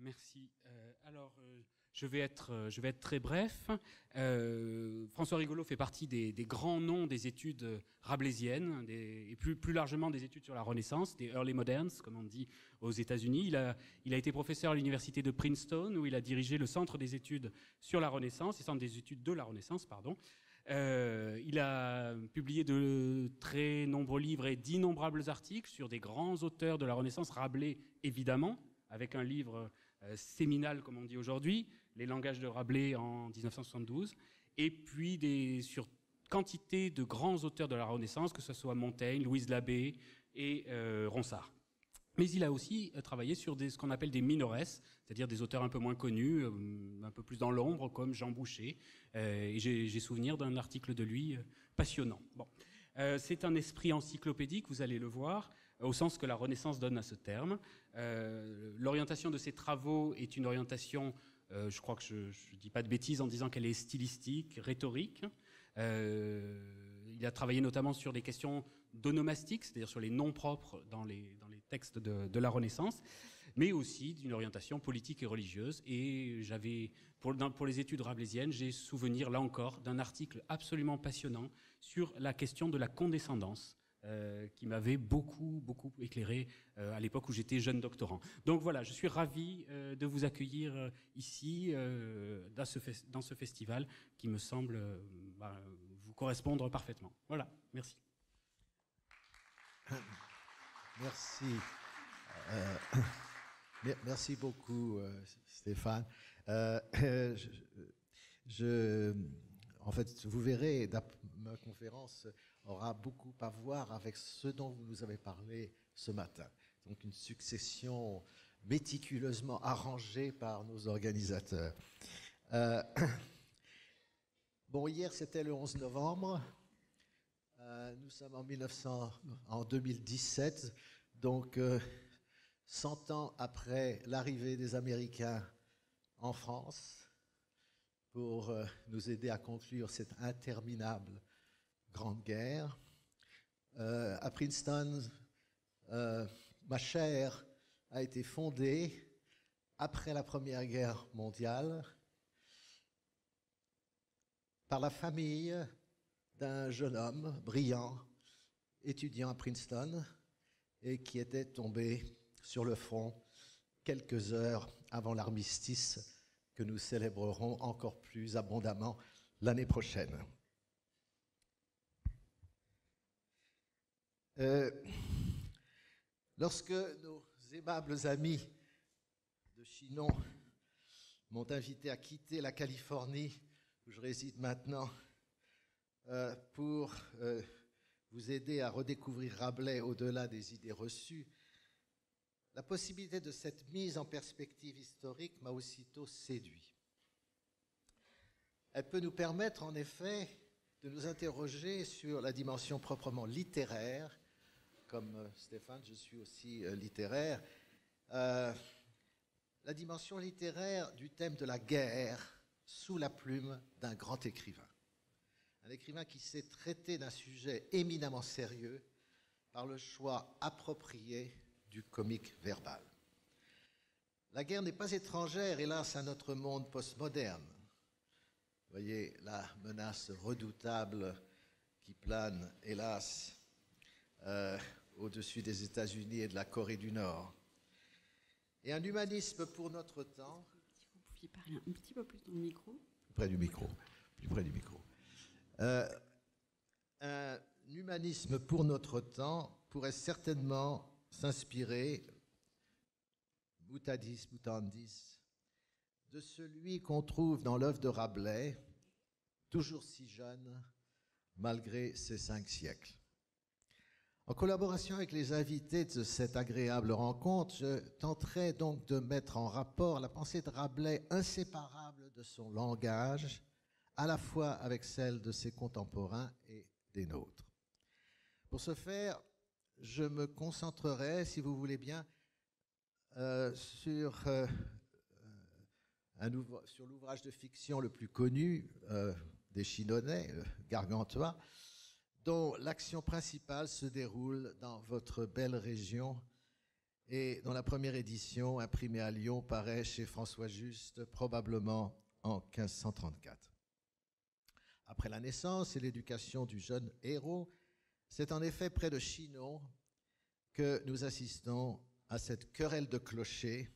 Merci. Je vais être très bref. François Rigolo fait partie des grands noms des études rabelaisiennes et plus largement des études sur la Renaissance, des early moderns, comme on dit aux États-Unis. Il a été professeur à l'université de Princeton, où il a dirigé le centre des études sur la Renaissance, le centre des études de la Renaissance, pardon. Il a publié de très nombreux livres et d'innombrables articles sur des grands auteurs de la Renaissance, Rabelais évidemment, avec un livre séminal, comme on dit aujourd'hui, Les langages de Rabelais en 1972, et puis sur quantité de grands auteurs de la Renaissance, que ce soit Montaigne, Louise Labbé et Ronsard. Mais il a aussi travaillé sur ce qu'on appelle des minores, c'est-à-dire des auteurs un peu moins connus, un peu plus dans l'ombre, comme Jean Boucher. Et j'ai souvenir d'un article de lui passionnant. Bon. C'est un esprit encyclopédique, vous allez le voir, au sens que la Renaissance donne à ce terme. L'orientation de ses travaux est une orientation, je crois que je ne dis pas de bêtises en disant qu'elle est stylistique, rhétorique. Il a travaillé notamment sur des questions d'onomastique, c'est-à-dire sur les noms propres dans les textes de la Renaissance, mais aussi d'une orientation politique et religieuse. Et pour les études rabelaisiennes, j'ai souvenir, là encore, d'un article absolument passionnant sur la question de la condescendance, qui m'avait beaucoup éclairé à l'époque où j'étais jeune doctorant. Donc voilà, je suis ravi de vous accueillir ici, dans ce festival qui me semble vous correspondre parfaitement. Voilà, merci. Merci. Merci beaucoup, Stéphane. En fait, vous verrez, ma conférence aura beaucoup à voir avec ce dont vous nous avez parlé ce matin. Donc une succession méticuleusement arrangée par nos organisateurs. Bon, hier c'était le 11 novembre. Nous sommes en 2017, donc 100 ans après l'arrivée des Américains en France, pour nous aider à conclure cette interminable grande guerre. À Princeton, ma chaire a été fondée après la Première Guerre mondiale par la famille d'un jeune homme brillant, étudiant à Princeton, et qui était tombé sur le front quelques heures avant l'armistice que nous célébrerons encore plus abondamment l'année prochaine. Lorsque nos aimables amis de Chinon m'ont invité à quitter la Californie, où je réside maintenant, pour vous aider à redécouvrir Rabelais au-delà des idées reçues, la possibilité de cette mise en perspective historique m'a aussitôt séduit. Elle peut nous permettre, en effet, de nous interroger sur la dimension proprement littéraire. Comme Stéphane, je suis aussi littéraire. La dimension littéraire du thème de la guerre sous la plume d'un grand écrivain. Un écrivain qui sait traiter d'un sujet éminemment sérieux par le choix approprié du comique verbal. La guerre n'est pas étrangère, hélas, à notre monde postmoderne. Vous voyez la menace redoutable qui plane, hélas, au-dessus des États-Unis et de la Corée du Nord. Et un humanisme pour notre temps... Si vous pouviez parler un petit peu plus dans le micro. Plus près du micro. Plus près du micro. Un humanisme pour notre temps pourrait certainement s'inspirer, mutandis, de celui qu'on trouve dans l'œuvre de Rabelais, toujours si jeune, malgré ses 5 siècles. En collaboration avec les invités de cette agréable rencontre, je tenterai donc de mettre en rapport la pensée de Rabelais inséparable de son langage, à la fois avec celle de ses contemporains et des nôtres. Pour ce faire, je me concentrerai, si vous voulez bien, sur l'ouvrage de fiction le plus connu des Chinonnais, Gargantua, dont l'action principale se déroule dans votre belle région et dont la première édition, imprimée à Lyon, paraît chez François Juste, probablement en 1534. Après la naissance et l'éducation du jeune héros, c'est en effet près de Chinon que nous assistons à cette querelle de clochers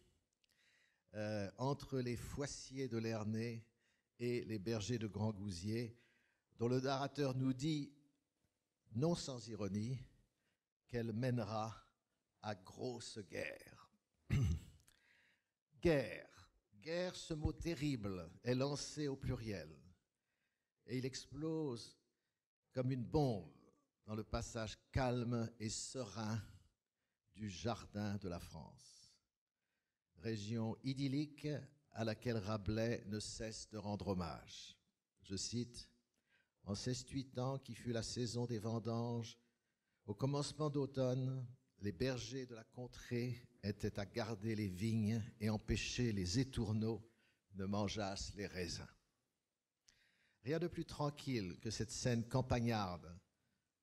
entre les Foissiers de Lernay et les bergers de Grand Gousier, dont le narrateur nous dit, non sans ironie, qu'elle mènera à grosse guerre. Guerre, ce mot terrible, est lancé au pluriel, et il explose comme une bombe dans le passage calme et serein du jardin de la France, région idyllique à laquelle Rabelais ne cesse de rendre hommage. Je cite, « En ces 8 ans qui fut la saison des vendanges, au commencement d'automne, les bergers de la contrée étaient à garder les vignes et empêcher les étourneaux ne mangeassent les raisins. » Rien de plus tranquille que cette scène campagnarde,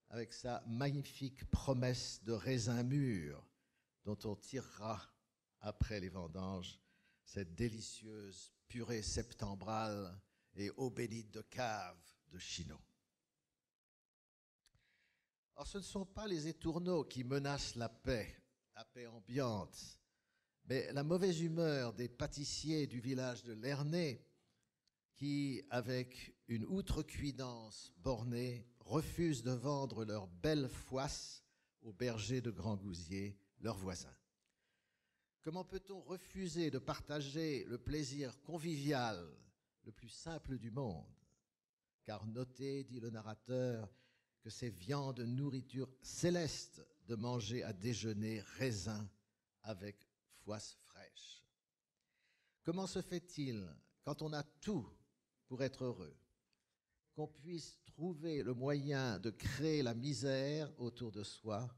avec sa magnifique promesse de raisins mûrs, dont on tirera, après les vendanges, cette délicieuse purée septembrale et eau bénite de cave de Chinon. Or, ce ne sont pas les étourneaux qui menacent la paix ambiante, mais la mauvaise humeur des pâtissiers du village de Lernay qui, avec une outrecuidance bornée, refusent de vendre leurs belles foisses aux bergers de Grand Gousier, leurs voisins. Comment peut-on refuser de partager le plaisir convivial le plus simple du monde? Car notez, dit le narrateur, que c'est viande de nourriture céleste de manger à déjeuner raisin avec foisse fraîche. Comment se fait-il, quand on a tout pour être heureux, qu'on puisse trouver le moyen de créer la misère autour de soi?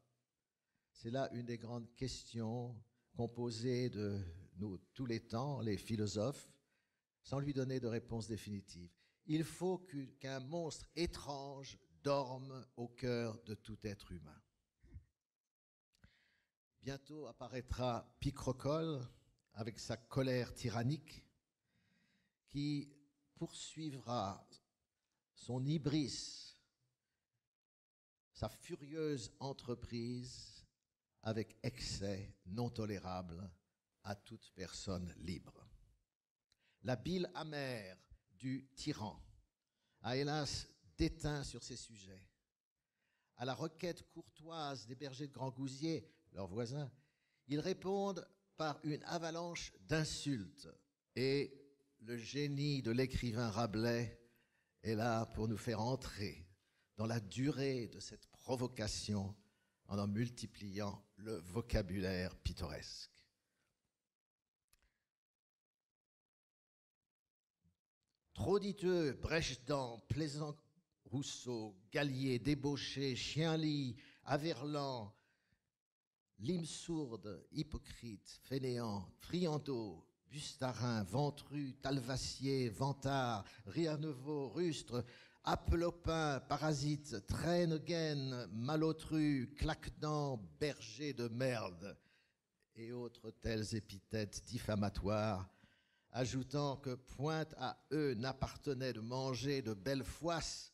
C'est là une des grandes questions qu'ont posées de nous tous les temps les philosophes, sans lui donner de réponse définitive. Il faut qu'un monstre étrange dorme au cœur de tout être humain. Bientôt apparaîtra Picrocole avec sa colère tyrannique qui poursuivra son hybris, sa furieuse entreprise avec excès non tolérable à toute personne libre. La bile amère du tyran a hélas déteint sur ces sujets. À la requête courtoise des bergers de Grand Gousier, leurs voisins, ils répondent par une avalanche d'insultes. Et le génie de l'écrivain Rabelais est là pour nous faire entrer dans la durée de cette provocation en multipliant le vocabulaire pittoresque. Trop diteux, Brèche-Dent, Plaisant, Rousseau, Gallier, Débauché, Chien-Lit, Averlan, Lime-Sourde, Hypocrite, Fainéant, Friandeau, Bustarin, Ventru, Talvassier, Vantard, Riernevaux, Rustre, Apelopin, Parasite, Traîne-Gaine, Malotru, Claquedent, Berger de merde et autres telles épithètes diffamatoires, ajoutant que point à eux n'appartenait de manger de belles foisses,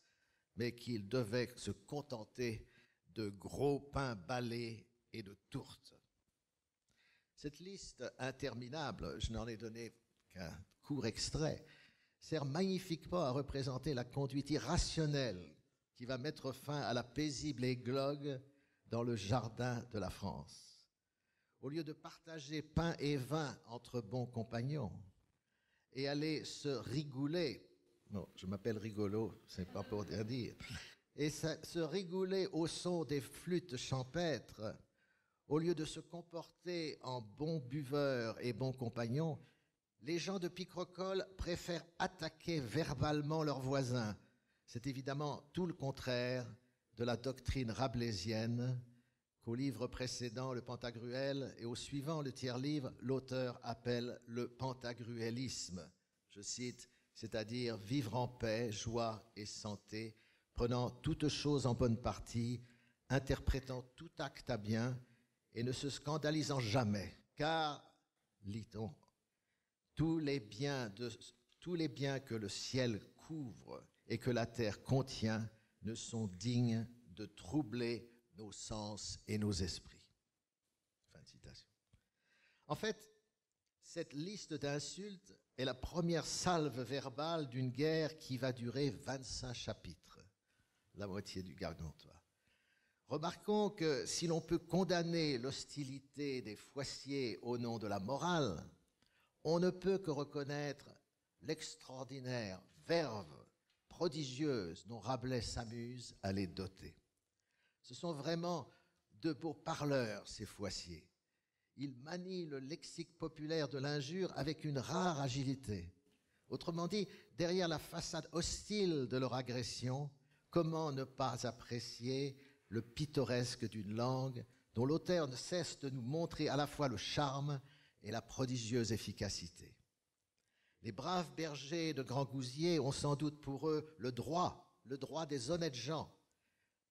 mais qu'ils devaient se contenter de gros pains balais et de tourtes. Cette liste interminable, je n'en ai donné qu'un court extrait, sert magnifiquement à représenter la conduite irrationnelle qui va mettre fin à la paisible églogue dans le jardin de la France. Au lieu de partager pain et vin entre bons compagnons et aller se rigouler, non, je m'appelle rigolo, c'est pas pour dire, et se rigouler au son des flûtes champêtres, au lieu de se comporter en bons buveurs et bons compagnons, les gens de Picrocole préfèrent attaquer verbalement leurs voisins. C'est évidemment tout le contraire de la doctrine rabelaisienne qu'au livre précédent, le Pantagruel, et au suivant, le tiers-livre, l'auteur appelle le pantagruélisme. Je cite, c'est-à-dire vivre en paix, joie et santé, prenant toute chose en bonne partie, interprétant tout acte à bien et ne se scandalisant jamais, car, lit-on, tous les biens que le ciel couvre et que la terre contient ne sont dignes de troubler nos sens et nos esprits. Fin de citation. En fait, cette liste d'insultes est la première salve verbale d'une guerre qui va durer 25 chapitres, la moitié du Gargantua. Remarquons que si l'on peut condamner l'hostilité des Foissiers au nom de la morale, on ne peut que reconnaître l'extraordinaire verve prodigieuse dont Rabelais s'amuse à les doter. Ce sont vraiment de beaux parleurs, ces Foissiers. Ils manient le lexique populaire de l'injure avec une rare agilité. Autrement dit, derrière la façade hostile de leur agression, comment ne pas apprécier le pittoresque d'une langue dont l'auteur ne cesse de nous montrer à la fois le charme et la prodigieuse efficacité. Les braves bergers de Grand Gousier ont sans doute pour eux le droit des honnêtes gens,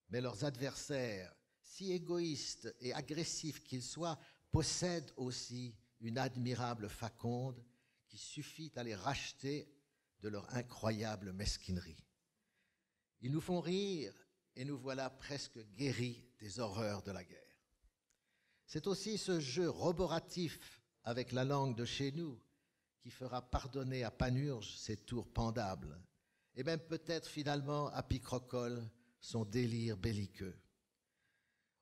mais leurs adversaires, si égoïstes et agressifs qu'ils soient, possèdent aussi une admirable faconde qui suffit à les racheter de leur incroyable mesquinerie. Ils nous font rire et nous voilà presque guéris des horreurs de la guerre. C'est aussi ce jeu roboratif avec la langue de chez nous qui fera pardonner à Panurge ses tours pendables et même peut-être finalement à Picrocole son délire belliqueux.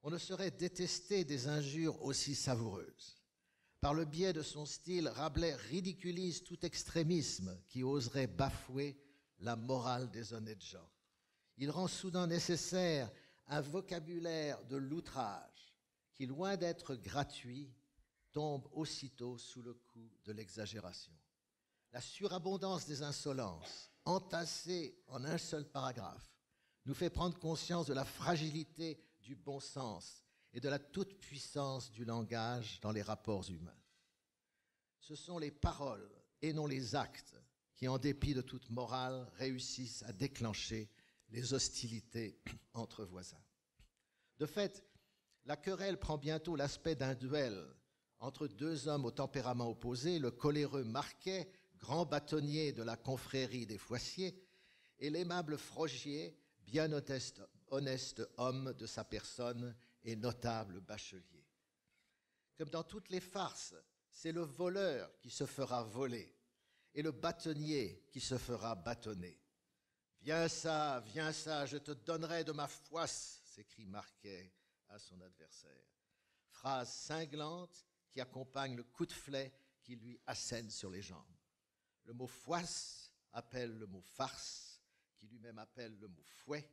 On ne saurait détester des injures aussi savoureuses. Par le biais de son style, Rabelais ridiculise tout extrémisme qui oserait bafouer la morale des honnêtes gens. Il rend soudain nécessaire un vocabulaire de l'outrage qui, loin d'être gratuit, tombe aussitôt sous le coup de l'exagération. La surabondance des insolences, entassée en un seul paragraphe, nous fait prendre conscience de la fragilité du bon sens et de la toute-puissance du langage dans les rapports humains. Ce sont les paroles et non les actes qui, en dépit de toute morale, réussissent à déclencher les hostilités entre voisins. De fait, la querelle prend bientôt l'aspect d'un duel entre deux hommes au tempérament opposé, le coléreux Marquet, grand bâtonnier de la confrérie des Foissiers, et l'aimable Frogier, bien honnête homme de sa personne et notable bachelier. Comme dans toutes les farces, c'est le voleur qui se fera voler et le bâtonnier qui se fera bâtonner. « Viens ça, je te donnerai de ma foisse !» s'écrie Marquet à son adversaire. Phrase cinglante qui accompagne le coup de fouet qui lui assène sur les jambes. Le mot foisse appelle le mot farce, qui lui-même appelle le mot fouet,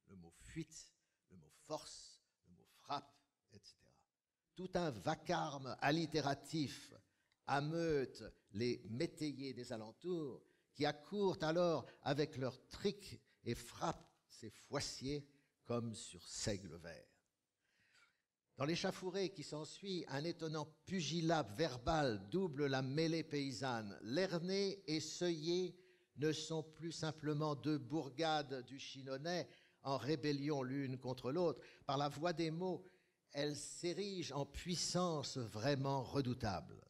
le mot fuite, le mot force, le mot frappe, etc. Tout un vacarme allitératif ameute les métayers des alentours qui accourent alors avec leurs trics et frappent ces Foissiers comme sur seigle vert. Dans l'échauffourée qui s'ensuit, un étonnant pugilat verbal double la mêlée paysanne. Lernay et Seuillé ne sont plus simplement deux bourgades du Chinonnais en rébellion l'une contre l'autre. Par la voie des mots, elles s'érigent en puissance vraiment redoutable.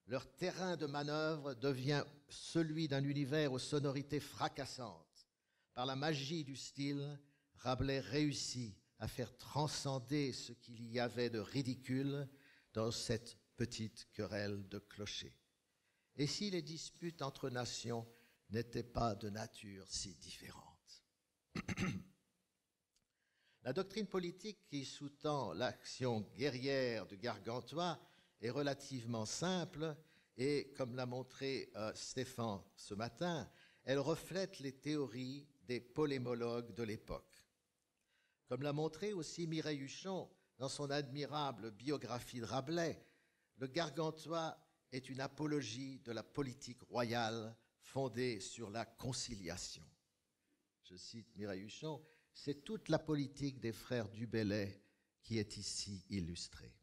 Leur terrain de manœuvre devient celui d'un univers aux sonorités fracassantes. Par la magie du style, Rabelais réussit à faire transcender ce qu'il y avait de ridicule dans cette petite querelle de clochers. Et si les disputes entre nations n'étaient pas de nature si différente? La doctrine politique qui sous-tend l'action guerrière de Gargantua est relativement simple et, comme l'a montré Stéphane ce matin, elle reflète les théories des polémologues de l'époque. Comme l'a montré aussi Mireille Huchon dans son admirable biographie de Rabelais, le Gargantua est une apologie de la politique royale fondée sur la conciliation. Je cite Mireille Huchon, « C'est toute la politique des frères du Bellay qui est ici illustrée. »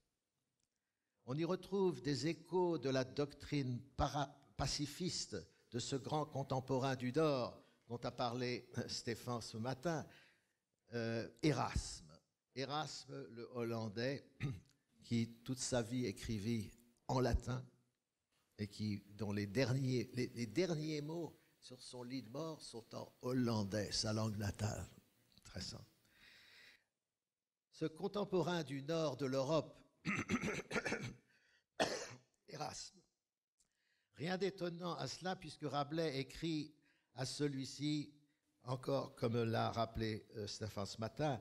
On y retrouve des échos de la doctrine pacifiste de ce grand contemporain du Nord dont a parlé Stéphane ce matin, Erasme le Hollandais, qui toute sa vie écrivit en latin et dont les derniers mots sur son lit de mort sont en hollandais, sa langue natale. Très simple. Ce contemporain du nord de l'Europe, Erasme. Rien d'étonnant à cela puisque Rabelais écrit à celui-ci, encore comme l'a rappelé Stéphane ce matin,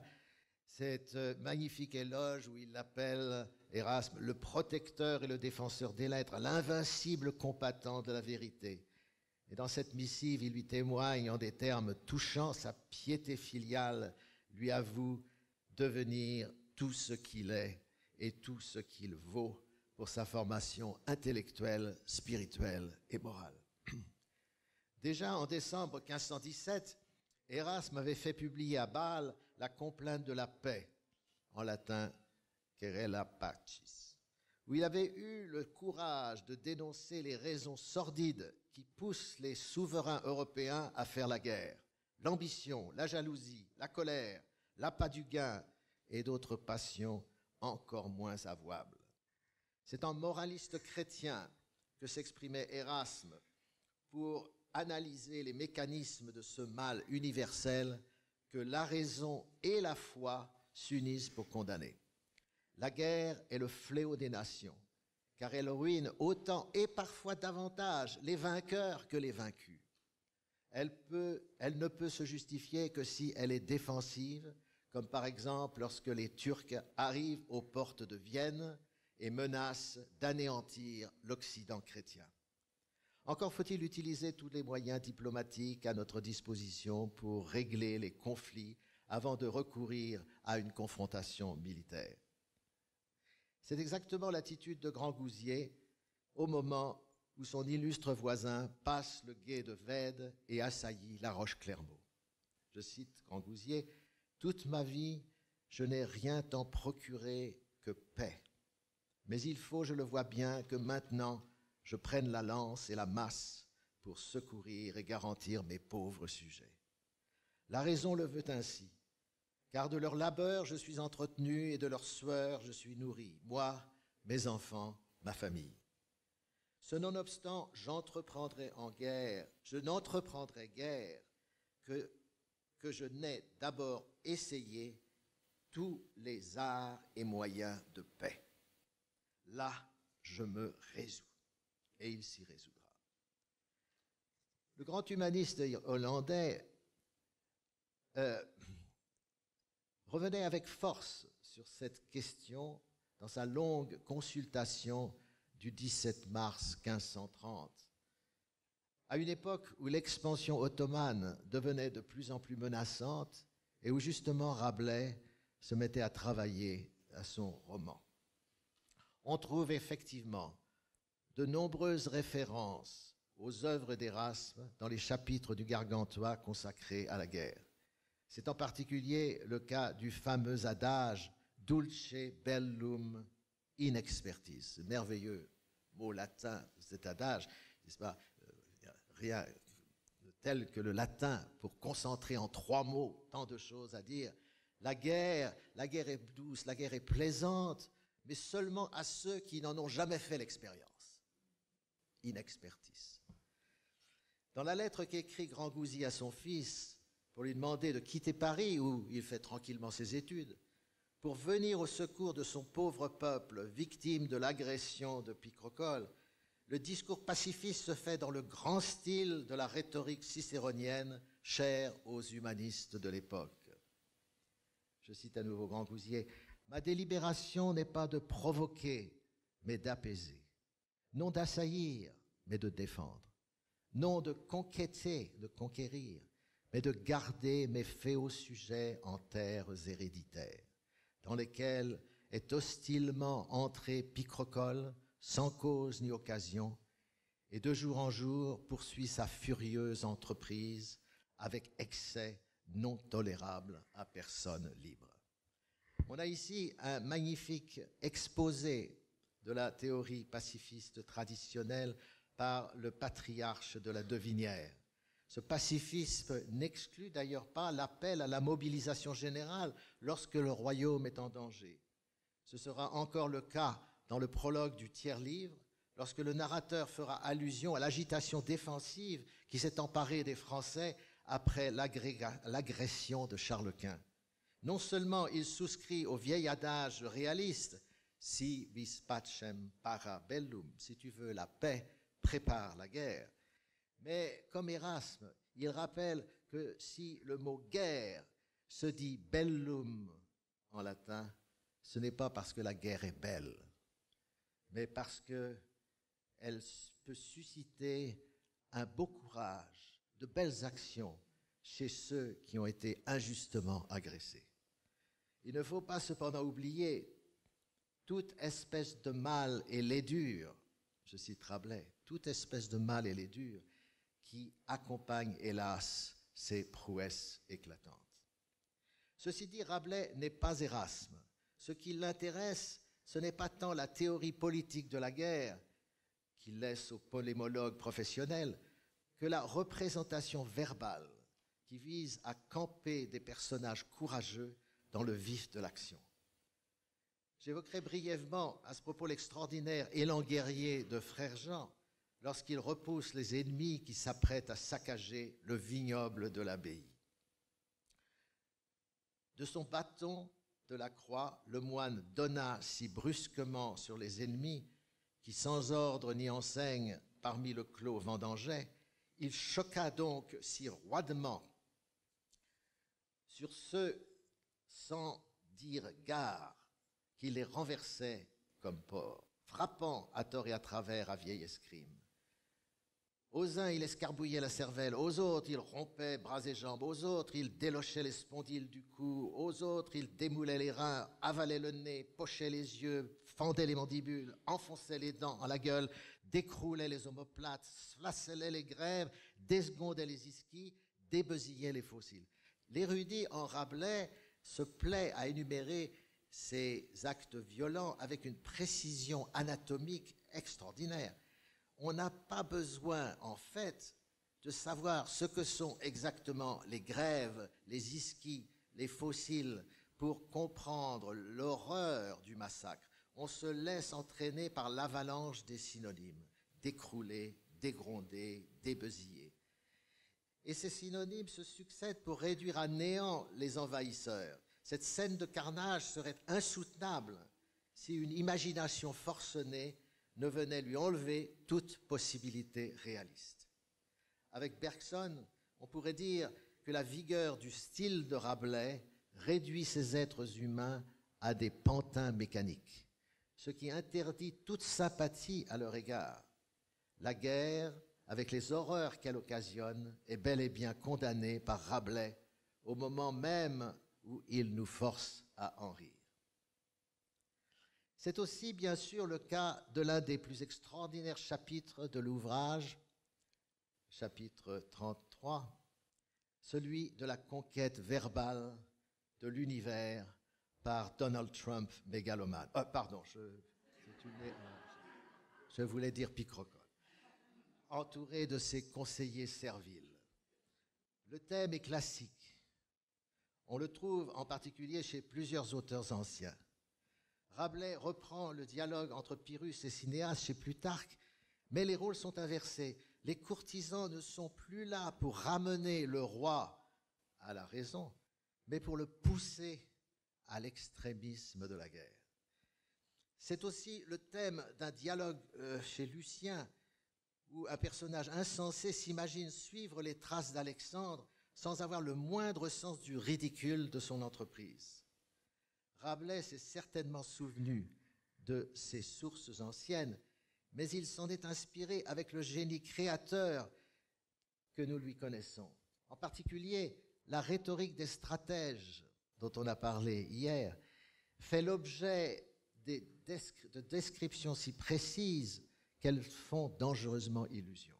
cette magnifique éloge où il l'appelle, Erasme, le protecteur et le défenseur des lettres, l'invincible combattant de la vérité. Et dans cette missive, il lui témoigne en des termes touchants sa piété filiale, lui avoue devenir tout ce qu'il est et tout ce qu'il vaut pour sa formation intellectuelle, spirituelle et morale. Déjà en décembre 1517, Erasme avait fait publier à Bâle la complainte de la paix, en latin Querella Pacis, où il avait eu le courage de dénoncer les raisons sordides qui poussent les souverains européens à faire la guerre, l'ambition, la jalousie, la colère, l'appât du gain et d'autres passions encore moins avouables. C'est en moraliste chrétien que s'exprimait Erasme pour analyser les mécanismes de ce mal universel que la raison et la foi s'unissent pour condamner. La guerre est le fléau des nations, car elle ruine autant et parfois davantage les vainqueurs que les vaincus. Elle ne peut se justifier que si elle est défensive, comme par exemple lorsque les Turcs arrivent aux portes de Vienne et menacent d'anéantir l'Occident chrétien. Encore faut-il utiliser tous les moyens diplomatiques à notre disposition pour régler les conflits avant de recourir à une confrontation militaire. C'est exactement l'attitude de Grangousier au moment où son illustre voisin passe le gué de Vède et assaillit La Roche-Clermault. Je cite Grangousier, « Toute ma vie, je n'ai rien tant procuré que paix. Mais il faut, je le vois bien, que maintenant, je prenne la lance et la masse pour secourir et garantir mes pauvres sujets. La raison le veut ainsi, car de leur labeur je suis entretenu et de leur sueur je suis nourri, moi, mes enfants, ma famille. Ce nonobstant, je n'entreprendrai guère que je n'ai d'abord essayé tous les arts et moyens de paix. Là, je me résous. Et il s'y résoudra. » Le grand humaniste hollandais revenait avec force sur cette question dans sa longue consultation du 17 mars 1530, à une époque où l'expansion ottomane devenait de plus en plus menaçante et où justement Rabelais se mettait à travailler à son roman. On trouve effectivement de nombreuses références aux œuvres d'Erasme dans les chapitres du Gargantua consacrés à la guerre. C'est en particulier le cas du fameux adage « Dulce bellum in expertis », merveilleux mot latin, cet adage, n'est-ce pas, rien de tel que le latin pour concentrer en 3 mots tant de choses à dire. La guerre est douce, la guerre est plaisante, mais seulement à ceux qui n'en ont jamais fait l'expérience. In expertis. Dans la lettre qu'écrit Grangousier à son fils pour lui demander de quitter Paris, où il fait tranquillement ses études, pour venir au secours de son pauvre peuple, victime de l'agression de Picrocole, le discours pacifiste se fait dans le grand style de la rhétorique cicéronienne chère aux humanistes de l'époque. Je cite à nouveau Grangousier, « Ma délibération n'est pas de provoquer, mais d'apaiser. Non d'assaillir, mais de défendre. Non de conquêter, de conquérir, mais de garder mes féaux sujets en terres héréditaires, dans lesquelles est hostilement entré Picrocole, sans cause ni occasion, et de jour en jour poursuit sa furieuse entreprise avec excès non tolérable à personne libre. » On a ici un magnifique exposé de la théorie pacifiste traditionnelle par le patriarche de la Devinière. Ce pacifisme n'exclut d'ailleurs pas l'appel à la mobilisation générale lorsque le royaume est en danger. Ce sera encore le cas dans le prologue du tiers livre, lorsque le narrateur fera allusion à l'agitation défensive qui s'est emparée des Français après l'agression de Charles Quint. Non seulement il souscrit au vieil adage réaliste « si vis pacem para bellum », si tu veux la paix, prépare la guerre, mais comme Erasme, il rappelle que si le mot guerre se dit bellum en latin, ce n'est pas parce que la guerre est belle, mais parce qu'elle peut susciter un beau courage, de belles actions chez ceux qui ont été injustement agressés. Il ne faut pas cependant oublier toute espèce de mal et laidure, je cite Rabelais, toute espèce de mal et laidure qui accompagne, hélas, ces prouesses éclatantes. Ceci dit, Rabelais n'est pas Erasme. Ce qui l'intéresse, ce n'est pas tant la théorie politique de la guerre, qu'il laisse aux polémologues professionnels, que la représentation verbale qui vise à camper des personnages courageux dans le vif de l'action. J'évoquerai brièvement à ce propos l'extraordinaire élan guerrier de Frère Jean lorsqu'il repousse les ennemis qui s'apprêtent à saccager le vignoble de l'abbaye. De son bâton de la croix, le moine donna si brusquement sur les ennemis qui, sans ordre ni enseigne, parmi le clos vendangeaient, il choqua donc si roidement sur ceux sans dire gare qu'il les renversait comme porcs, frappant à tort et à travers à vieil escrime. Aux uns, il escarbouillait la cervelle, aux autres, il rompait bras et jambes, aux autres, il délochait les spondyles du cou, aux autres, il démoulait les reins, avalait le nez, pochait les yeux, fendait les mandibules, enfonçait les dents à la gueule, décroulait les omoplates, flacellait les grèves, désegondait les ischies, débesillait les fossiles. L'érudit en Rabelais se plaît à énumérer ces actes violents avec une précision anatomique extraordinaire. On n'a pas besoin, en fait, de savoir ce que sont exactement les grèves, les ischis, les fossiles, pour comprendre l'horreur du massacre. On se laisse entraîner par l'avalanche des synonymes, décrouler, dégronder, débesiller. Et ces synonymes se succèdent pour réduire à néant les envahisseurs. Cette scène de carnage serait insoutenable si une imagination forcenée ne venait lui enlever toute possibilité réaliste. Avec Bergson, on pourrait dire que la vigueur du style de Rabelais réduit ces êtres humains à des pantins mécaniques, ce qui interdit toute sympathie à leur égard. La guerre, avec les horreurs qu'elle occasionne, est bel et bien condamnée par Rabelais au moment même où il nous force à en rire. C'est aussi bien sûr le cas de l'un des plus extraordinaires chapitres de l'ouvrage, chapitre 33, celui de la conquête verbale de l'univers par Donald Trump mégalomane. Je voulais dire Picrocole. Entouré de ses conseillers serviles. Le thème est classique. On le trouve en particulier chez plusieurs auteurs anciens. Rabelais reprend le dialogue entre Pyrrhus et Cinéas chez Plutarque, mais les rôles sont inversés. Les courtisans ne sont plus là pour ramener le roi à la raison, mais pour le pousser à l'extrémisme de la guerre. C'est aussi le thème d'un dialogue chez Lucien, où un personnage insensé s'imagine suivre les traces d'Alexandre sans avoir le moindre sens du ridicule de son entreprise. Rabelais s'est certainement souvenu de ces sources anciennes, mais il s'en est inspiré avec le génie créateur que nous lui connaissons. En particulier, la rhétorique des stratèges, dont on a parlé hier, fait l'objet de descriptions si précises qu'elles font dangereusement illusion.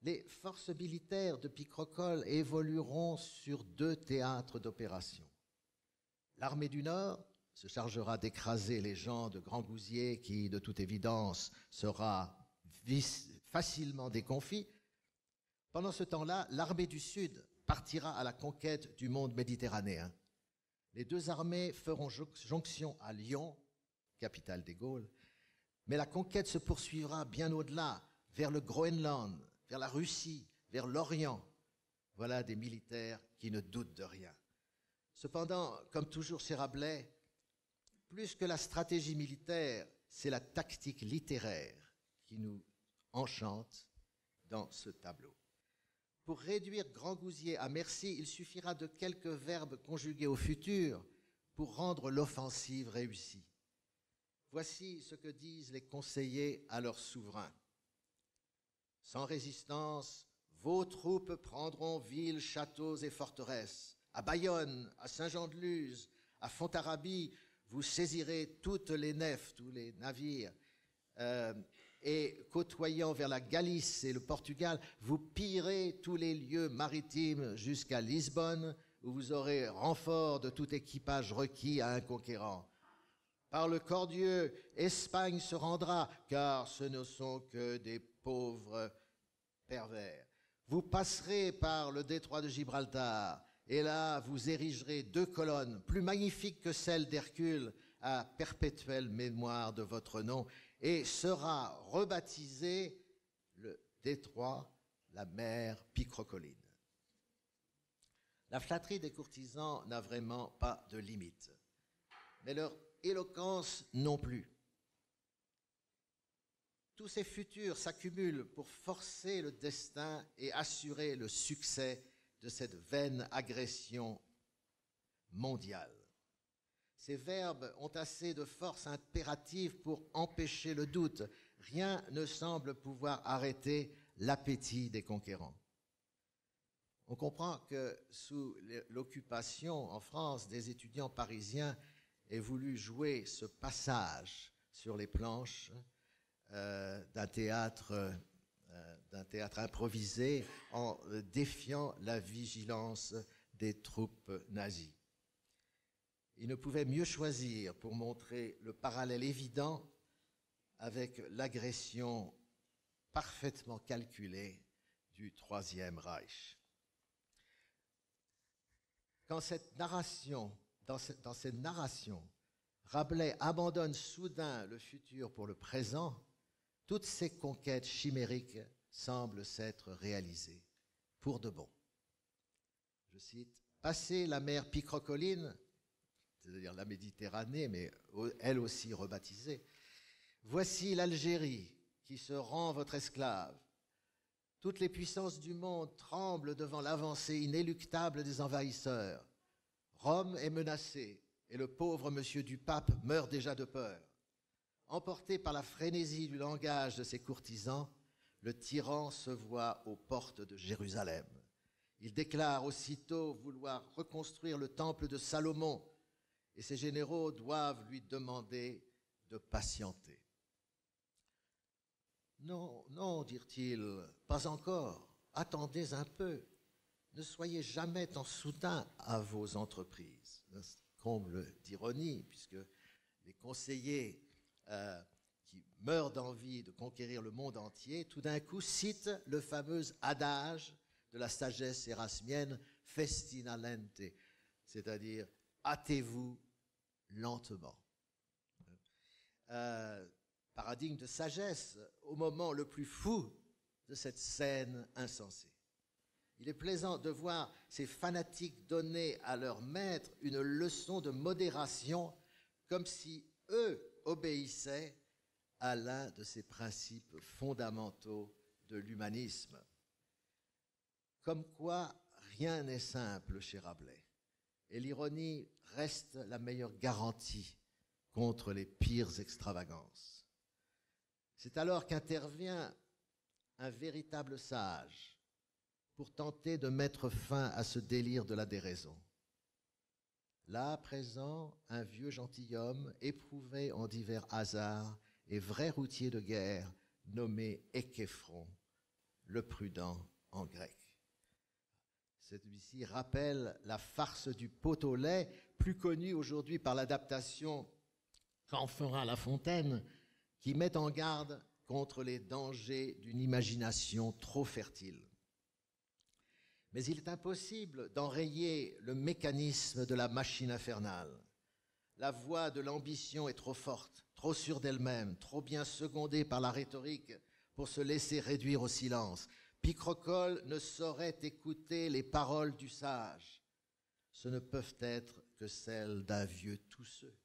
Les forces militaires de Picrocole évolueront sur 2 théâtres d'opération. L'armée du Nord se chargera d'écraser les gens de Grand Gousier qui, de toute évidence, sera facilement déconfit. Pendant ce temps-là, l'armée du Sud partira à la conquête du monde méditerranéen. Les deux armées feront jonction à Lyon, capitale des Gaules, mais la conquête se poursuivra bien au-delà, vers le Groenland, vers la Russie, vers l'Orient. Voilà des militaires qui ne doutent de rien. Cependant, comme toujours chez Rabelais, plus que la stratégie militaire, c'est la tactique littéraire qui nous enchante dans ce tableau. Pour réduire Grand Gousier à merci, il suffira de quelques verbes conjugués au futur pour rendre l'offensive réussie. Voici ce que disent les conseillers à leur souverain. Sans résistance, vos troupes prendront villes, châteaux et forteresses. À Bayonne, à Saint-Jean-de-Luz, à Fontarabie, vous saisirez toutes les nefs, tous les navires, et côtoyant vers la Galice et le Portugal, vous pillerez tous les lieux maritimes jusqu'à Lisbonne, où vous aurez renfort de tout équipage requis à un conquérant. Par le Cordieu, Espagne se rendra, car ce ne sont que des pauvres pervers. Vous passerez par le détroit de Gibraltar, et là vous érigerez 2 colonnes, plus magnifiques que celles d'Hercule, à perpétuelle mémoire de votre nom, et sera rebaptisé le détroit, la mer Picrocolline. La flatterie des courtisans n'a vraiment pas de limite, mais leur éloquence non plus. Tous ces futurs s'accumulent pour forcer le destin et assurer le succès de cette vaine agression mondiale. Ces verbes ont assez de force impérative pour empêcher le doute. Rien ne semble pouvoir arrêter l'appétit des conquérants. On comprend que sous l'occupation en France, des étudiants parisiens aient voulu jouer ce passage sur les planches d'un théâtre improvisé en défiant la vigilance des troupes nazies. Il ne pouvait mieux choisir pour montrer le parallèle évident avec l'agression parfaitement calculée du Troisième Reich. Dans cette narration, Rabelais abandonne soudain le futur pour le présent. Toutes ces conquêtes chimériques semblent s'être réalisées pour de bon. Je cite, « Passer la mer Picrocolline, c'est-à-dire la Méditerranée, mais elle aussi rebaptisée, voici l'Algérie qui se rend votre esclave. Toutes les puissances du monde tremblent devant l'avancée inéluctable des envahisseurs. Rome est menacée et le pauvre monsieur du pape meurt déjà de peur. Emporté par la frénésie du langage de ses courtisans, le tyran se voit aux portes de Jérusalem. Il déclare aussitôt vouloir reconstruire le temple de Salomon et ses généraux doivent lui demander de patienter. Non, non, dirent-ils, pas encore, attendez un peu, ne soyez jamais tant soudain à vos entreprises. Comble d'ironie, puisque les conseillers qui meurent d'envie de conquérir le monde entier, tout d'un coup citent le fameux adage de la sagesse érasmienne, festina lente, c'est-à-dire hâtez-vous lentement. Paradigme de sagesse au moment le plus fou de cette scène insensée. Il est plaisant de voir ces fanatiques donner à leur maître une leçon de modération comme si eux obéissaient à l'un de ces principes fondamentaux de l'humanisme. Comme quoi, rien n'est simple chez Rabelais. Et l'ironie reste la meilleure garantie contre les pires extravagances. C'est alors qu'intervient un véritable sage pour tenter de mettre fin à ce délire de la déraison. Là, à présent, un vieux gentilhomme, éprouvé en divers hasards et vrai routier de guerre, nommé Échéphron, le prudent en grec. Celui-ci rappelle la farce du pot au lait, plus connue aujourd'hui par l'adaptation qu'en fera La Fontaine, qui met en garde contre les dangers d'une imagination trop fertile. Mais il est impossible d'enrayer le mécanisme de la machine infernale. La voix de l'ambition est trop forte, trop sûre d'elle-même, trop bien secondée par la rhétorique pour se laisser réduire au silence. Picrocole ne saurait écouter les paroles du sage. Ce ne peuvent être que celles d'un vieux tousseux,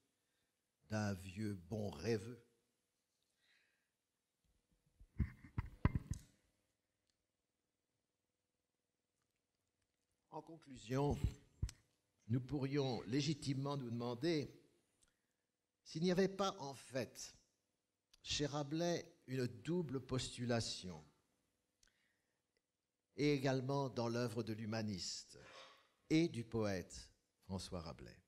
d'un vieux bon rêveux. En conclusion, nous pourrions légitimement nous demander s'il n'y avait pas en fait chez Rabelais une double postulation, et également dans l'œuvre de l'humaniste et du poète François Rabelais.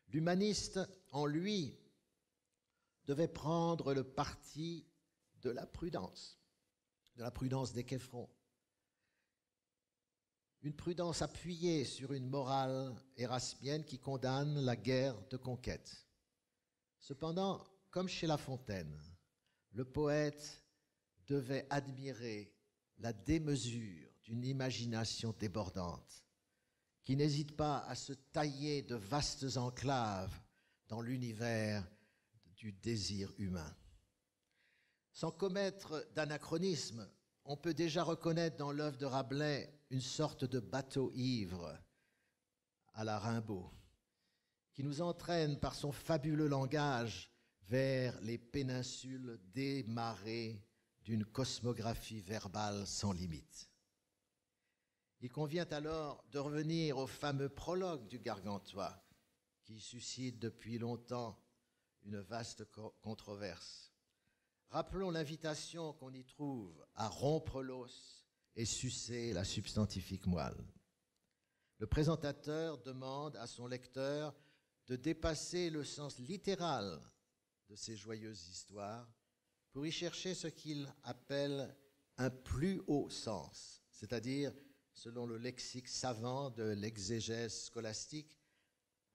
L'humaniste, en lui, devait prendre le parti de la prudence d'Équeffron. Une prudence appuyée sur une morale érasmienne qui condamne la guerre de conquête. Cependant, comme chez La Fontaine, le poète devait admirer la démesure d'une imagination débordante, qui n'hésite pas à se tailler de vastes enclaves dans l'univers du désir humain. Sans commettre d'anachronisme, on peut déjà reconnaître dans l'œuvre de Rabelais une sorte de bateau ivre à la Rimbaud, qui nous entraîne par son fabuleux langage vers les péninsules démarrées d'une cosmographie verbale sans limite. Il convient alors de revenir au fameux prologue du Gargantua, qui suscite depuis longtemps une vaste controverse. Rappelons l'invitation qu'on y trouve à rompre l'os et sucer la substantifique moelle. Le présentateur demande à son lecteur de dépasser le sens littéral de ces joyeuses histoires pour y chercher ce qu'il appelle un plus haut sens, c'est-à-dire, selon le lexique savant de l'exégèse scolastique,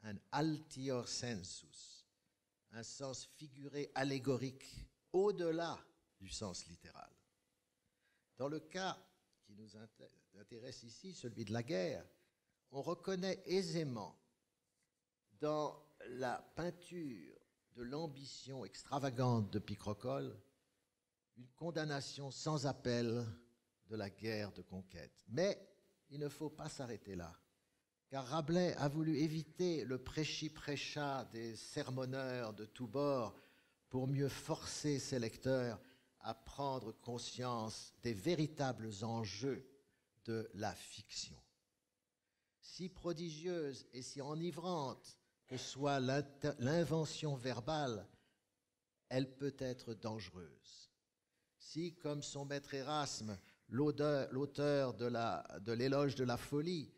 un altior sensus, un sens figuré allégorique au-delà du sens littéral. Dans le cas qui nous intéresse ici, celui de la guerre, on reconnaît aisément dans la peinture de l'ambition extravagante de Picrocole une condamnation sans appel de la guerre de conquête. Mais il ne faut pas s'arrêter là, car Rabelais a voulu éviter le prêchi-prêcha des sermonneurs de tous bords pour mieux forcer ses lecteurs à prendre conscience des véritables enjeux de la fiction. Si prodigieuse et si enivrante que soit l'invention verbale, elle peut être dangereuse. Si, comme son maître Erasme, l'auteur de l'éloge de la folie,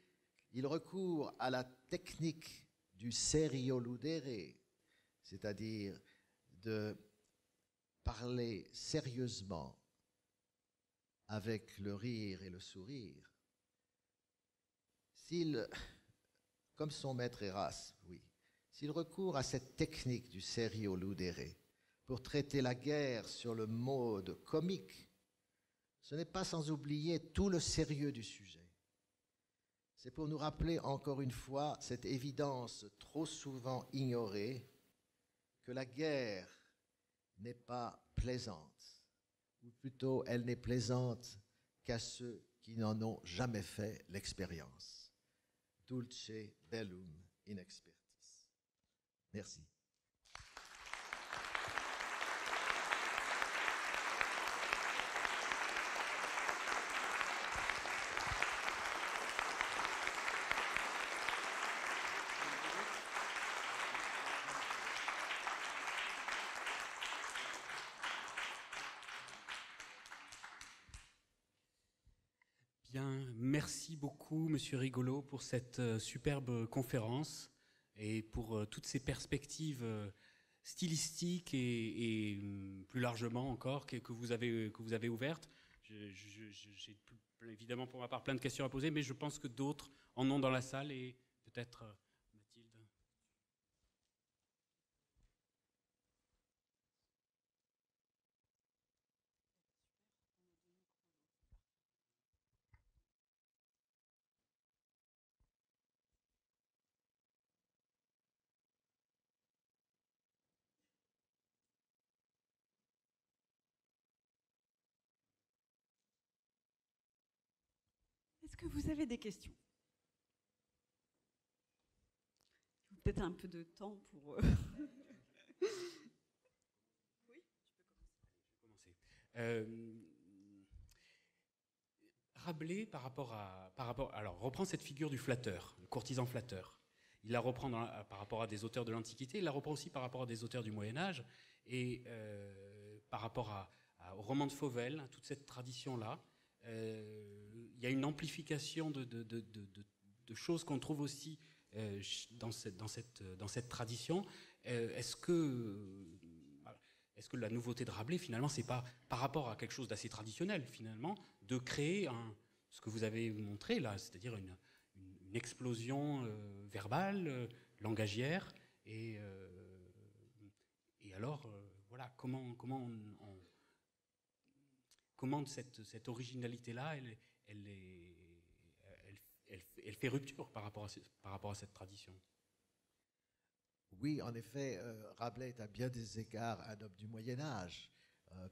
il recourt à la technique du serio ludere, c'est-à-dire de parler sérieusement avec le rire et le sourire, comme son maître Erasme, oui, s'il recourt à cette technique du serio ludere pour traiter la guerre sur le mode comique, ce n'est pas sans oublier tout le sérieux du sujet. C'est pour nous rappeler encore une fois cette évidence trop souvent ignorée que la guerre n'est pas plaisante, ou plutôt elle n'est plaisante qu'à ceux qui n'en ont jamais fait l'expérience. Dulce bellum in expertis. Merci. Bien, merci beaucoup, Monsieur Rigolo, pour cette superbe conférence et pour toutes ces perspectives stylistiques et plus largement encore que vous avez ouvertes. J'ai évidemment pour ma part plein de questions à poser, mais je pense que d'autres en ont dans la salle et peut-être Mathilde. que vous avez des questions? Peut-être un peu de temps pour... Oui, Je vais commencer. Rabelais, alors, reprend cette figure du flatteur, le courtisan flatteur. Il la reprend par rapport à des auteurs de l'Antiquité, il la reprend aussi par rapport à des auteurs du Moyen-Âge, et par rapport au roman de Fauvel, toute cette tradition-là. Il y a une amplification de choses qu'on trouve aussi dans cette tradition. Est-ce que la nouveauté de Rabelais, finalement, c'est pas par rapport à quelque chose d'assez traditionnel, finalement, de créer ce que vous avez montré là, c'est-à-dire une explosion verbale, langagière, et alors, voilà, comment cette originalité-là, elle fait rupture par rapport à cette tradition. Oui, en effet, Rabelais est à bien des égards un homme du Moyen-Âge,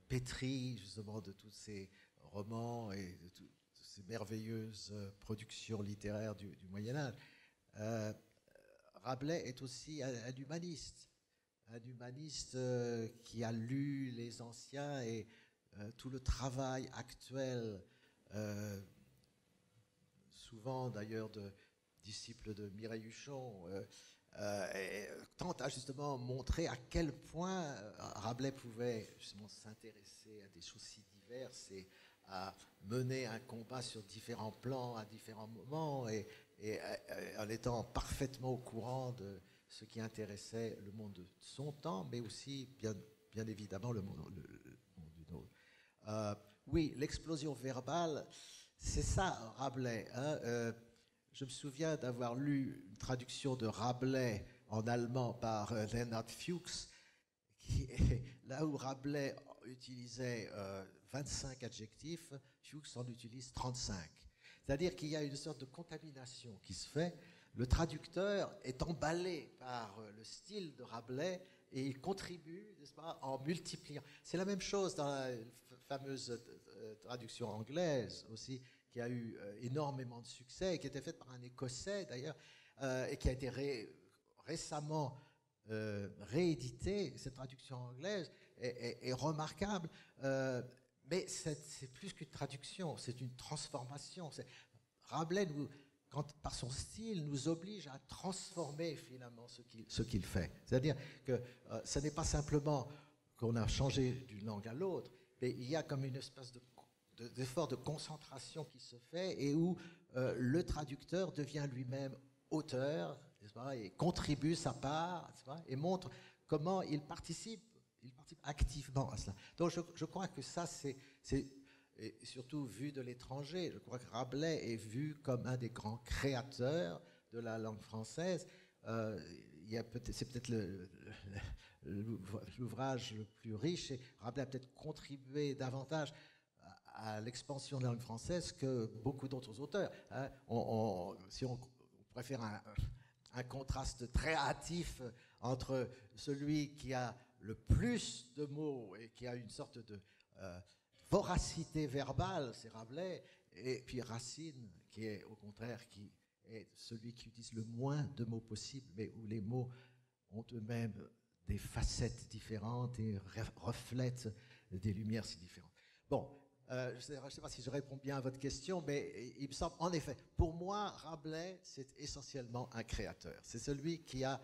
pétri justement de tous ces romans et de toutes ces merveilleuses productions littéraires du Moyen-Âge. Rabelais est aussi un humaniste qui a lu les anciens et tout le travail actuel, souvent d'ailleurs de disciples de Mireille Huchon, tente à justement montrer à quel point Rabelais pouvait justement s'intéresser à des choses si diverses et à mener un combat sur différents plans à différents moments et en étant parfaitement au courant de ce qui intéressait le monde de son temps, mais aussi bien évidemment le monde du nôtre. Oui, l'explosion verbale, c'est ça Rabelais. Je me souviens d'avoir lu une traduction de Rabelais en allemand par Leonhard Fuchs, là où Rabelais utilisait 25 adjectifs, Fuchs en utilise 35. C'est-à-dire qu'il y a une sorte de contamination qui se fait. Le traducteur est emballé par le style de Rabelais et il contribue, n'est-ce pas, en multipliant. C'est la même chose dans la fameuse traduction anglaise aussi, qui a eu énormément de succès et qui était faite par un Écossais d'ailleurs, et qui a été récemment rééditée. Cette traduction anglaise est remarquable, mais c'est plus qu'une traduction, c'est une transformation. Rabelais, par son style, nous oblige à transformer finalement ce qu'il fait. C'est-à-dire que ce n'est pas simplement qu'on a changé d'une langue à l'autre, mais il y a comme une espèce d'effort de concentration qui se fait et où le traducteur devient lui-même auteur, n'est-ce pas, et contribue sa part, n'est-ce pas, et montre comment il participe activement à cela. Donc je crois que ça, c'est et surtout vu de l'étranger, je crois que Rabelais est vu comme un des grands créateurs de la langue française. C'est peut-être l'ouvrage le plus riche, et Rabelais a peut-être contribué davantage à l'expansion de la langue française que beaucoup d'autres auteurs. Hein. Si on préfère un contraste très hâtif entre celui qui a le plus de mots et qui a une sorte de voracité verbale, c'est Rabelais, et puis Racine, qui est au contraire qui est celui qui utilise le moins de mots possible, mais où les mots ont eux-mêmes des facettes différentes et reflètent des lumières si différentes. Bon, je ne sais pas si je réponds bien à votre question, mais il me semble, en effet, pour moi, Rabelais, c'est essentiellement un créateur. C'est celui qui a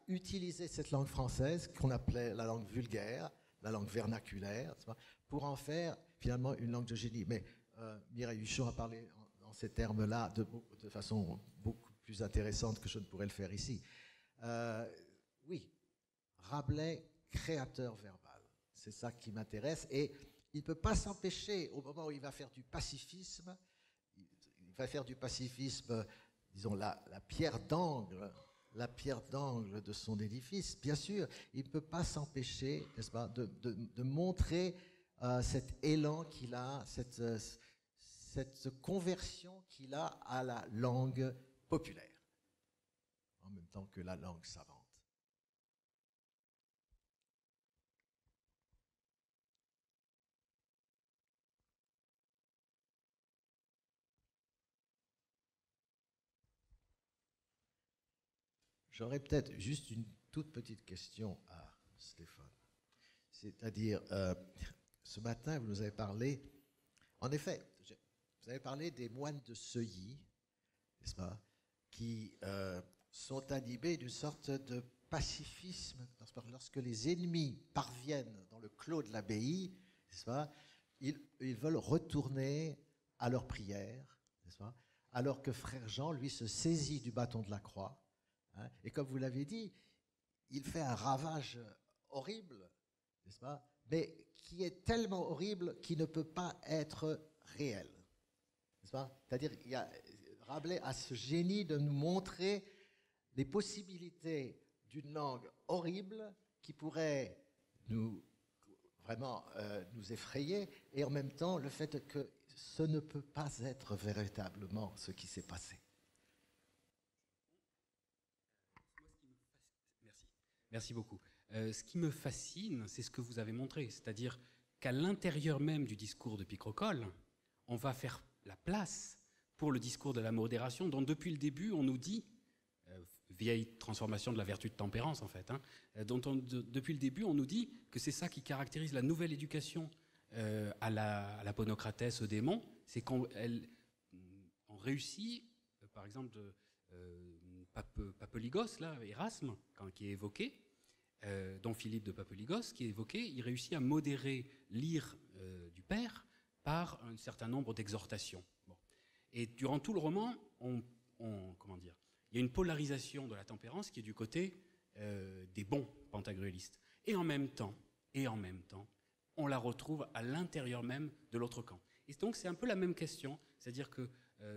utilisé cette langue française, qu'on appelait la langue vulgaire, la langue vernaculaire, pour en faire finalement une langue de génie. Mais Mireille Huchon a parlé en ces termes-là de façon beaucoup plus intéressante que je ne pourrais le faire ici. Oui, Rabelais, créateur verbal, c'est ça qui m'intéresse, et il ne peut pas s'empêcher, au moment où il va faire du pacifisme, disons, la pierre d'angle de son édifice, bien sûr, il ne peut pas s'empêcher, n'est-ce pas, de montrer cet élan qu'il a, cette conversion qu'il a à la langue populaire, en même temps que la langue savante. J'aurais peut-être juste une toute petite question à Stéphane. C'est-à-dire, ce matin, vous nous avez parlé, en effet, vous avez parlé des moines de Seuilly, n'est-ce pas, qui sont animés d'une sorte de pacifisme. Lorsque les ennemis parviennent dans le clos de l'abbaye, n'est-ce pas, ils veulent retourner à leur prière, n'est-ce pas, alors que Frère Jean, lui, se saisit du bâton de la croix. Hein, et comme vous l'avez dit, il fait un ravage horrible, n'est-ce pas, mais qui est tellement horrible qu'il ne peut pas être réel. N'est-ce pas? C'est-à-dire, Rabelais a ce génie de nous montrer les possibilités d'une langue horrible qui pourrait vraiment nous effrayer, et en même temps le fait que ce ne peut pas être véritablement ce qui s'est passé. Merci beaucoup. Ce qui me fascine, c'est ce que vous avez montré, c'est-à-dire qu'à l'intérieur même du discours de Picrocole, on va faire la place pour le discours de la modération, dont depuis le début on nous dit, vieille transformation de la vertu de tempérance en fait, hein, depuis le début on nous dit que c'est ça qui caractérise la nouvelle éducation à la ponocratesse, au démon, c'est qu'on réussit, par exemple, Papeligos, là, Erasme, qui est évoqué, dont Philippe de Papeligos, qui est évoqué, il réussit à modérer l'ire du père par un certain nombre d'exhortations. Bon. Et durant tout le roman, comment dire, il y a une polarisation de la tempérance qui est du côté des bons pantagruélistes. Et en même temps, on la retrouve à l'intérieur même de l'autre camp. Et donc c'est un peu la même question, c'est-à-dire que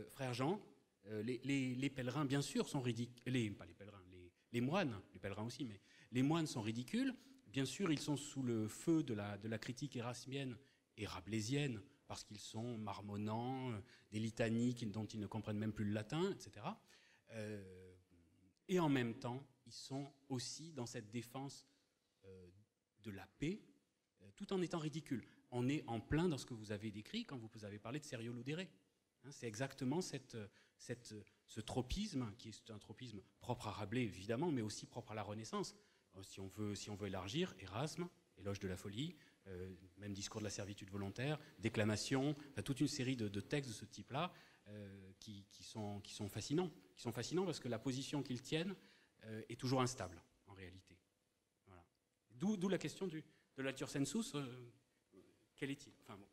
Frère Jean, les pèlerins bien sûr sont ridicules, pas les pèlerins, les moines, les pèlerins aussi, mais les moines sont ridicules, bien sûr ils sont sous le feu de la critique érasmienne et rabelaisienne, parce qu'ils sont marmonnants, des litanies dont ils ne comprennent même plus le latin, etc. Et en même temps, ils sont aussi dans cette défense de la paix, tout en étant ridicules. On est en plein dans ce que vous avez décrit quand vous avez parlé de Serio Ludere. C'est exactement ce tropisme, qui est un tropisme propre à Rabelais, évidemment, mais aussi propre à la Renaissance. Si on veut élargir, Erasme, Éloge de la folie, même discours de la servitude volontaire, déclamation, toute une série de textes de ce type-là qui sont fascinants. Qui sont fascinants parce que la position qu'ils tiennent est toujours instable, en réalité. Voilà. D'où la question de Latur Sensus, quel est-il? Enfin, bon.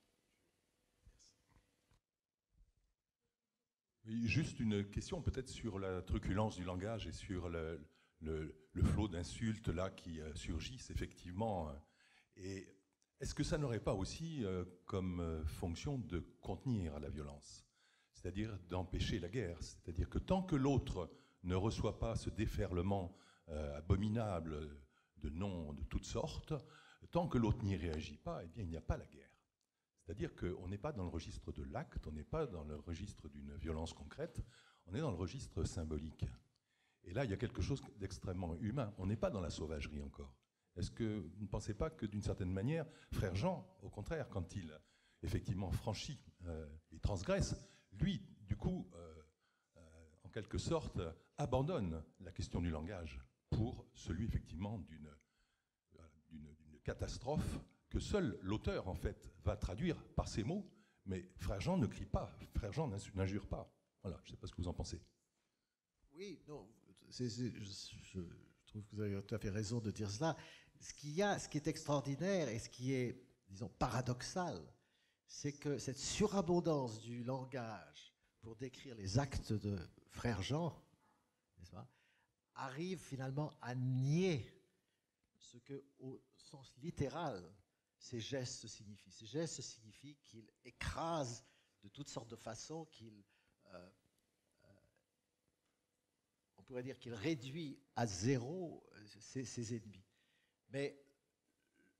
Oui, juste une question peut-être sur la truculence du langage et sur le flot d'insultes là qui surgissent effectivement. Et est-ce que ça n'aurait pas aussi comme fonction de contenir la violence, c'est-à-dire d'empêcher la guerre, c'est-à-dire que tant que l'autre ne reçoit pas ce déferlement abominable de noms de toutes sortes, tant que l'autre n'y réagit pas, eh bien il n'y a pas la guerre. C'est-à-dire qu'on n'est pas dans le registre de l'acte, on n'est pas dans le registre d'une violence concrète, on est dans le registre symbolique. Et là, il y a quelque chose d'extrêmement humain. On n'est pas dans la sauvagerie encore. Est-ce que vous ne pensez pas que, d'une certaine manière, Frère Jean, au contraire, quand il effectivement franchit et transgresse, lui, du coup, en quelque sorte, abandonne la question du langage pour celui, effectivement, d'une catastrophe que seul l'auteur, en fait, va traduire par ses mots, mais Frère Jean ne crie pas, Frère Jean n'injure pas. Voilà, je ne sais pas ce que vous en pensez. Oui, non, je trouve que vous avez tout à fait raison de dire cela. Ce qui est extraordinaire et ce qui est, disons, paradoxal, c'est que cette surabondance du langage pour décrire les actes de Frère Jean, n'est-ce pas, arrive finalement à nier ce que, au sens littéral, ces gestes signifient. Ces gestes signifient qu'il écrase de toutes sortes de façons, on pourrait dire qu'il réduit à zéro ses ennemis. Mais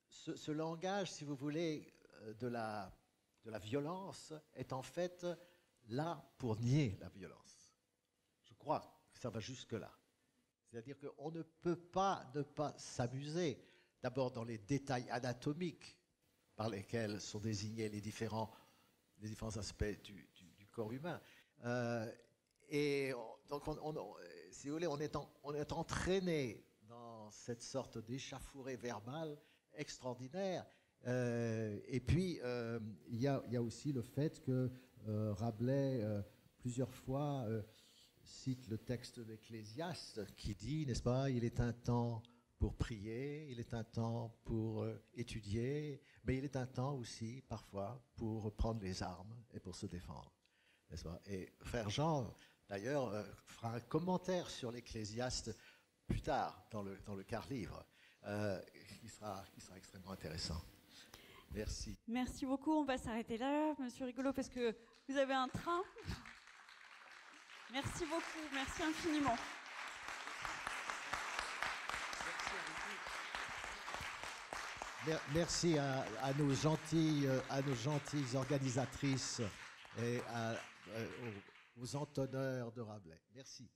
ce langage, si vous voulez, de la violence est en fait là pour nier la violence. Je crois que ça va jusque-là. C'est-à-dire qu'on ne peut pas ne pas s'amuser, d'abord dans les détails anatomiques par lesquels sont désignés les différents aspects du corps humain. Et donc si vous voulez, on est entraîné dans cette sorte d'échauffourée verbale extraordinaire. Et puis, il y a aussi le fait que Rabelais, plusieurs fois, cite le texte d'Ecclésiaste qui dit, n'est-ce pas, il est un temps pour prier, il est un temps pour étudier, mais il est un temps aussi, parfois, pour prendre les armes et pour se défendre, n'est-ce pas? Et Frère Jean, d'ailleurs, fera un commentaire sur l'Ecclésiaste plus tard, dans le quart-livre, qui sera extrêmement intéressant. Merci. Merci beaucoup. On va s'arrêter là, Monsieur Rigolo, parce que vous avez un train. Merci beaucoup. Merci infiniment. Merci à nos gentilles organisatrices et aux entonneurs de Rabelais. Merci.